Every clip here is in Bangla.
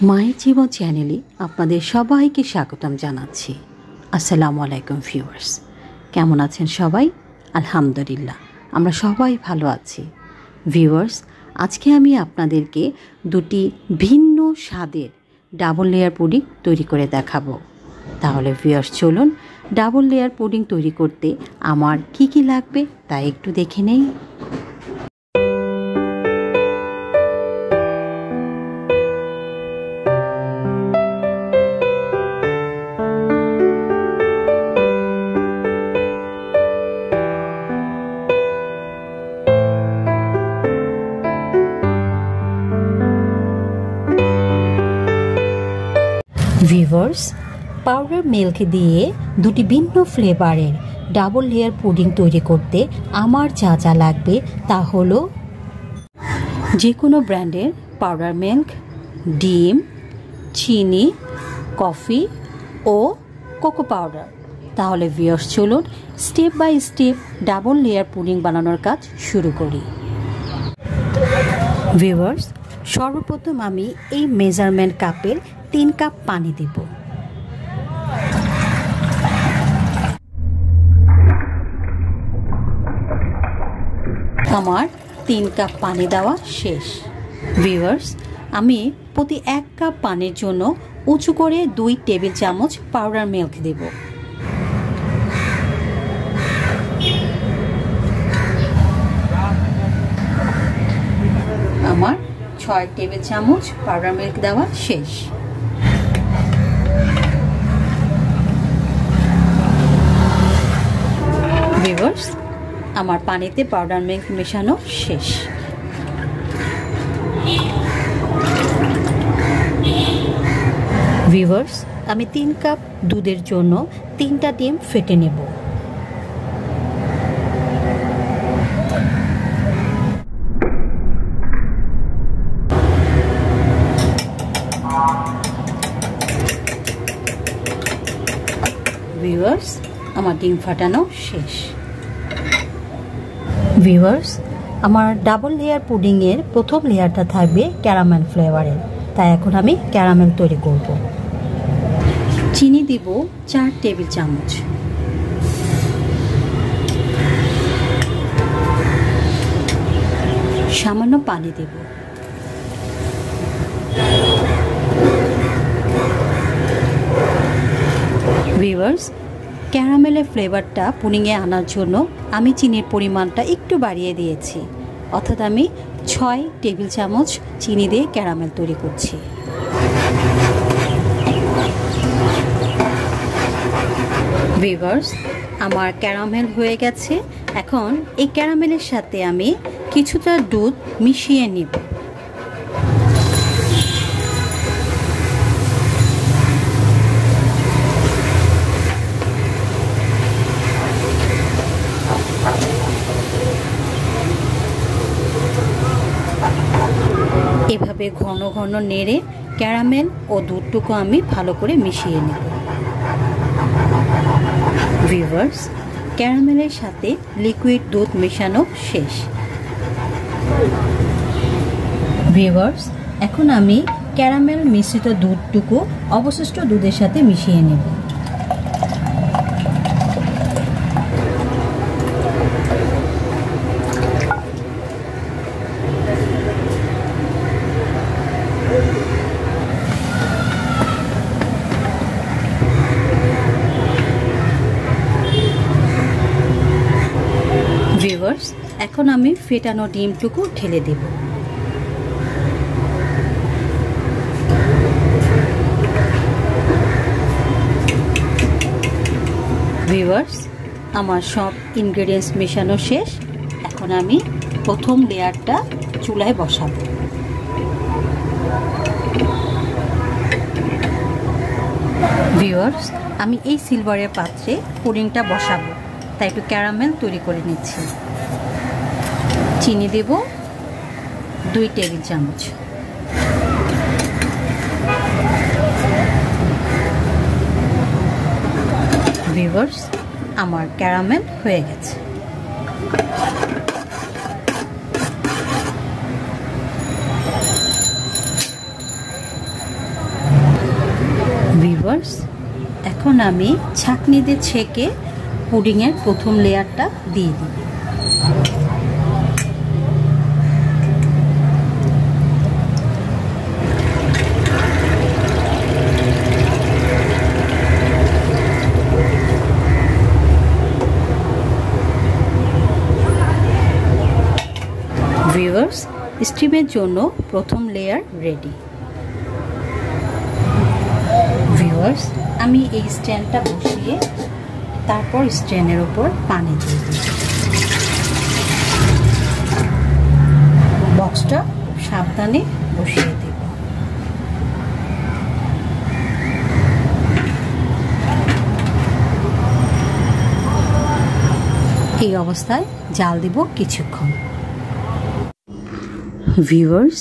মায়ের জীবন চ্যানেলে আপনাদের সবাইকে স্বাগতম জানাচ্ছি। আসসালামু আলাইকুম ভিউয়ার্স, কেমন আছেন সবাই? আলহামদুলিল্লাহ, আমরা সবাই ভালো আছি। ভিউয়ার্স, আজকে আমি আপনাদেরকে দুটি ভিন্ন স্বাদের ডাবল লেয়ার পুডিং তৈরি করে দেখাবো। তাহলে ভিউয়ার্স, চলুন ডাবল লেয়ার পুডিং তৈরি করতে আমার কি কি লাগবে তা একটু দেখে নেই। ভিউয়ার্স, পাউডার মিল্ক দিয়ে দুটি ভিন্ন ফ্লেভারের ডাবল লেয়ার পুডিং তৈরি করতে আমার যা যা লাগবে তা হলো যে কোনো ব্র্যান্ডের পাউডার মিল্ক, ডিম, চিনি, কফি ও কোকো পাউডার। তাহলে ভিউয়ার্স, চলুন step by step double layer pudding বানানোর কাজ শুরু করি। ভিউয়ার্স, সর্বপ্রথম আমি এই মেজারমেন্ট কাপের 3 কাপ পানি দেব। আমার 3 কাপ পানি দেওয়া শেষ। ভিউয়ার্স, আমি প্রতি 1 কাপ পানির জন্য উঁচু করে 2 টেবিল চামচ পাউডার মিল্ক দেব। আমার 6 টেবিল চামচ পাউডার মিল্ক দেওয়া শেষ। ভিউয়ার্স, আমার পানিতে পাউডার মিল্ক মেশানো শেষ। ভিউয়ার্স, আমি 3 কাপ দুধের জন্য 3টা ডিম ফেটে নেব। ভিউয়ার্স, আমার ডিম ফাটানো শেষ। ভিউয়ার্স, আমার ডাবল লেয়ার পুডিংয়ের প্রথম লেয়ারটা থাকবে ক্যারামেল ফ্লেভারের, তাই এখন আমি ক্যারামেল তৈরি করব। চিনি দিব 4 টেবিল চামচ। সামান্য পানি দেব। ভিউয়ার্স, ক্যারামেলের ফ্লেভারটা পুডিংয়ে আনার জন্য আমি চিনির পরিমাণটা একটু বাড়িয়ে দিয়েছি, অর্থাৎ আমি 6 টেবিল চামচ চিনি দিয়ে ক্যারামেল তৈরি করছি। ভিউয়ার্স, আমার ক্যারামেল হয়ে গেছে। এখন এই ক্যারামেলের সাথে আমি কিছুটা দুধ মিশিয়ে নিব। এভাবে ঘন ঘন নেড়ে ক্যারামেল ও দুধটুকু আমি ভালো করে মিশিয়ে নেব। ভিউয়ার্স, ক্যারামেলের সাথে লিকুইড দুধ মেশানো শেষ। ভিউয়ার্স, এখন আমি ক্যারামেল মিশ্রিত দুধটুকু অবশিষ্ট দুধের সাথে মিশিয়ে নেব। ভিউয়ার্স, এখন আমি ফেটানো ডিমটুকু ঢেলে দেব। ভিউয়ার্স, আমার সব ইনগ্রেডিয়েন্টস মেশানো শেষ। এখন আমি প্রথম লেয়ারটা চুলায় বসাবো। ভিউয়ার্স, আমি এই সিলভারের পাত্রে পুডিংটা বসাবো, তাই একটু ক্যারামেল তৈরি করে নিচ্ছি। চিনি দেব 2 টেবিল চামচ। ভিউয়ার্স, আমার ক্যারামেল হয়ে গেছে। ভিউয়ার্স, এখন আমি ছাঁকনি দিয়ে ছেঁকে পুডিংয়ের প্রথম লেয়ারটা দিয়ে দিই। ভিউয়ার্স, স্টিমের জন্য প্রথম লেয়ার রেডি। ভিউয়ার্স, আমি এই স্ট্যান্ডটা বসিয়ে তারপর স্ট্যান্ডের উপর পানি দিয়ে দিই। বক্সটা সাবধানে বসিয়ে দেব। এই অবস্থায় জাল দিব কিছুক্ষণ। ভিউয়ার্স,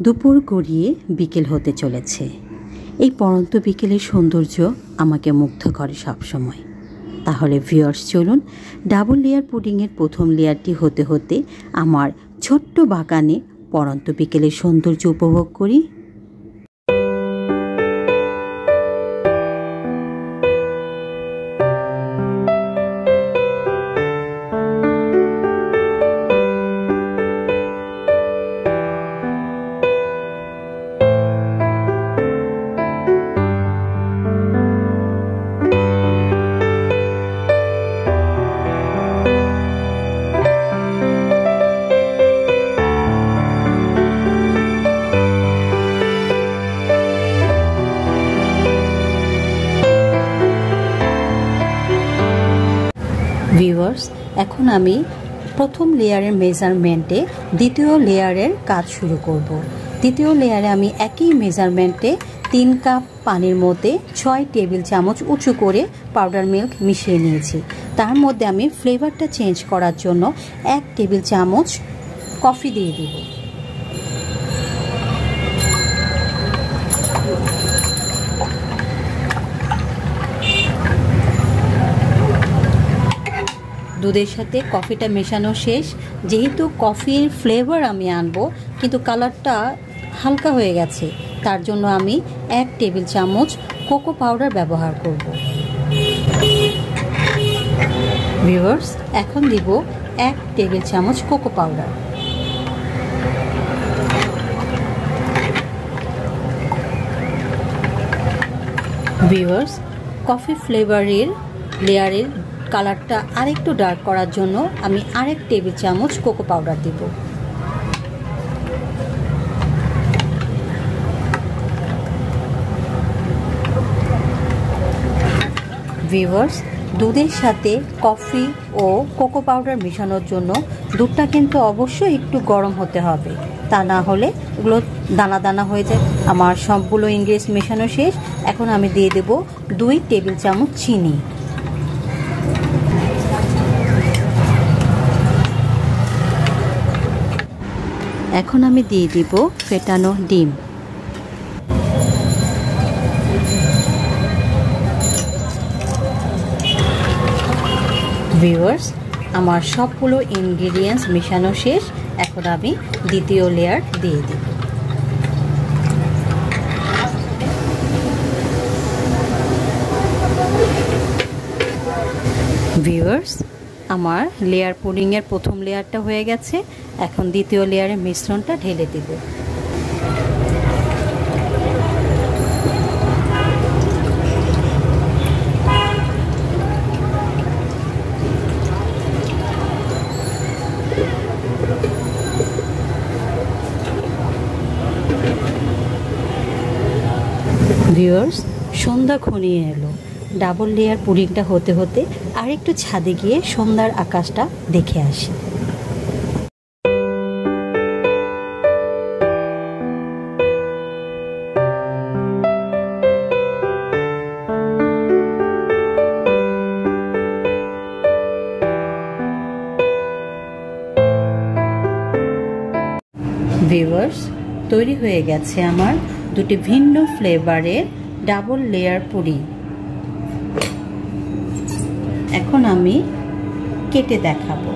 দুপুর গড়িয়ে বিকেল হতে চলেছে। এই পড়ন্ত বিকেলের সৌন্দর্য আমাকে মুগ্ধ করে সবসময়। তাহলে ভিউয়ার্স, চলুন ডাবল লেয়ার পুডিংয়ের প্রথম লেয়ারটি হতে হতে আমার ছোট্ট বাগানে পড়ন্ত বিকেলের সৌন্দর্য উপভোগ করি। ভিউয়ার্স, এখন আমি প্রথম লেয়ারের মেজারমেন্টে দ্বিতীয় লেয়ারের কাজ শুরু করব। দ্বিতীয় লেয়ারে আমি একই মেজারমেন্টে 3 কাপ পানির মধ্যে 6 টেবিল চামচ উঁচু করে পাউডার মিল্ক মিশিয়ে নিয়েছি। তার মধ্যে আমি ফ্লেভারটা চেঞ্জ করার জন্য 1 টেবিল চামচ কফি দিয়ে দিব। দুধের সাথে কফিটা মেশানো শেষ। যেহেতু কফির ফ্লেভার আমি আনবো কিন্তু কালারটা হালকা হয়ে গেছে, তার জন্য আমি 1 টেবিল চামচ কোকো পাউডার ব্যবহার করব। ভিউয়ার্স, এখন দিব 1 টেবিল চামচ কোকো পাউডার। ভিউয়ার্স, কফি ফ্লেভারের লেয়ারের কালারটা আরেকটু ডার্ক করার জন্য আমি আরেক টেবিল চামচ কোকো পাউডার দিব। ভিউয়ার্স, দুধের সাথে কফি ও কোকো পাউডার মেশানোর জন্য দুধটা কিন্তু অবশ্যই একটু গরম হতে হবে, তা না হলে এগুলো দানা দানা হয়ে যায়। আমার সবগুলো ইনগ্রেডিয়েন্টস মেশানো শেষ। এখন আমি দিয়ে দেব 2 টেবিল চামচ চিনি। এখন আমি দিয়ে দিব ফেটানো ডিম। ভিউয়ার্স, আমার সবগুলো ইনগ্রেডিয়েন্টস মেশানো শেষ। এখন আমি দ্বিতীয় লেয়ার দিয়ে দিব। ভিউয়ার্স, আমার লেয়ার পুডিংয়ের প্রথম লেয়ারটা হয়ে গেছে। এখন দ্বিতীয় লেয়ারের মিশ্রণটা ঢেলে দিব। ভিউয়ার্স, সন্ধ্যা ঘনিয়ে এলো। ডাবল লেয়ার পুডিংটা হতে হতে আরেকটু ছাদে গিয়ে সন্ধ্যার আকাশটা দেখে আসি। ভিউয়ার্স, তৈরি হয়ে গেছে আমার দুটি ভিন্ন ফ্লেভারের ডাবল লেয়ার পুডিং। এখন আমি কেটে দেখাবো।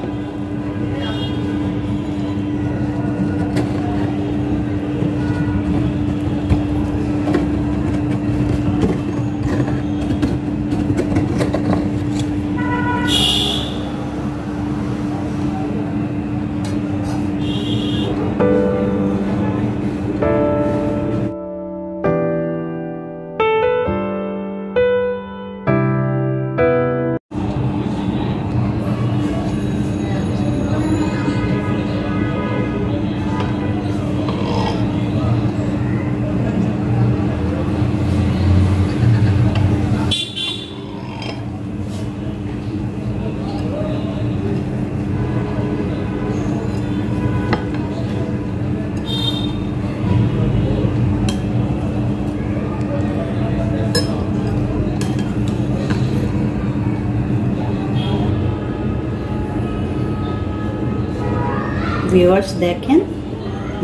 ভিউয়ার্স দেখেন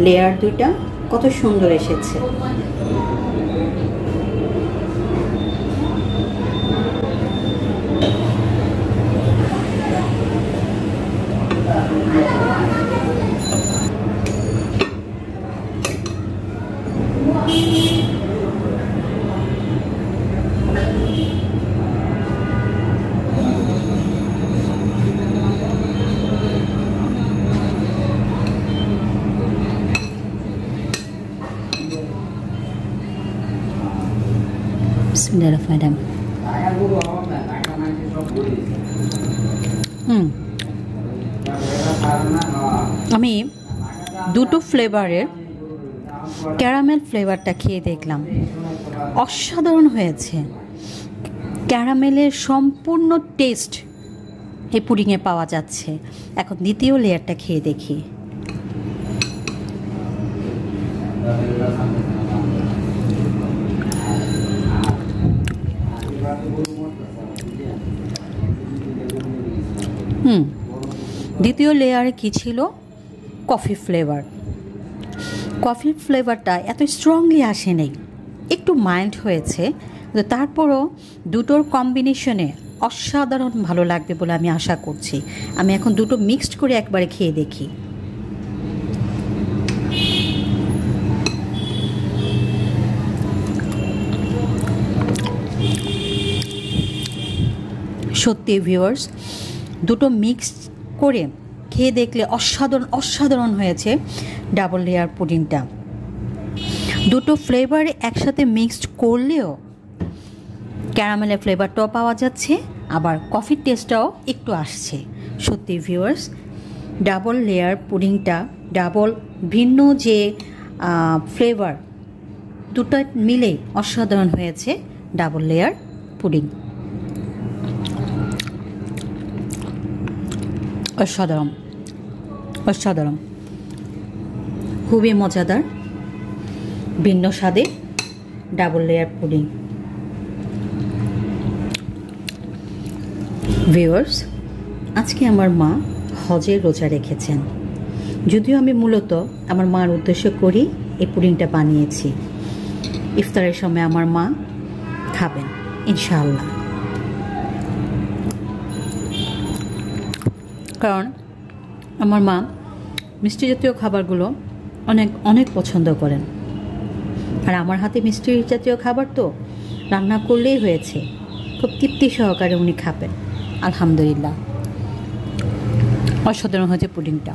লেয়ার দুটা কত সুন্দর এসেছে। ম্যাডাম আমি দুটো ফ্লেভারের ক্যারামেল ফ্লেভারটা খেয়ে দেখলাম, অসাধারণ হয়েছে। ক্যারামেলের সম্পূর্ণ টেস্ট এই পুডিংয়ে পাওয়া যাচ্ছে। এখন দ্বিতীয় লেয়ারটা খেয়ে দেখি। দ্বিতীয় লেয়ারে কী ছিল? Coffee flavour. কফির ফ্লেভারটা এত স্ট্রংলি আসে নেই, একটু মাইল্ড হয়েছে, তারপরও দুটোর কম্বিনেশনে অসাধারণ ভালো লাগবে বলে আমি আশা করছি। আমি এখন দুটো মিক্সড করে একবারে খেয়ে দেখি। সত্যি ভিউয়ার্স, দুটো মিক্স করে খেয়ে দেখলে অসাধারণ হয়েছে ডাবল লেয়ার পুডিংটা। দুটো ফ্লেভার একসাথে মিক্সড করলেও ক্যারামেলের ফ্লেভারটাও পাওয়া যাচ্ছে, আবার কফির টেস্টটাও একটু আসছে। সত্যি ভিউয়ার্স, ডাবল লেয়ার পুডিংটা, ডাবল ভিন্ন যে ফ্লেভার দুটো মিলে অসাধারণ হয়েছে ডাবল লেয়ার পুডিং। অসাধারণ, খুবই মজাদার, ভিন্ন স্বাদে ডাবল লেয়ার পুডিং। ভিউয়ার্স, আজকে আমার মা হজের রোজা রেখেছেন। যদিও আমি মূলত আমার মার উদ্দেশ্য করেই এই পুডিংটা বানিয়েছি। ইফতারের সময় আমার মা খাবেন ইনশাআল্লাহ। কারণ আমার মা মিষ্টি জাতীয় খাবারগুলো অনেক পছন্দ করেন, আর আমার হাতে মিষ্টি জাতীয় খাবার তো রান্না করলেই হয়েছে, খুব তৃপ্তি সহকারে উনি খাবেন। আলহামদুলিল্লাহ, অসাধারণ হয়েছে পুডিংটা।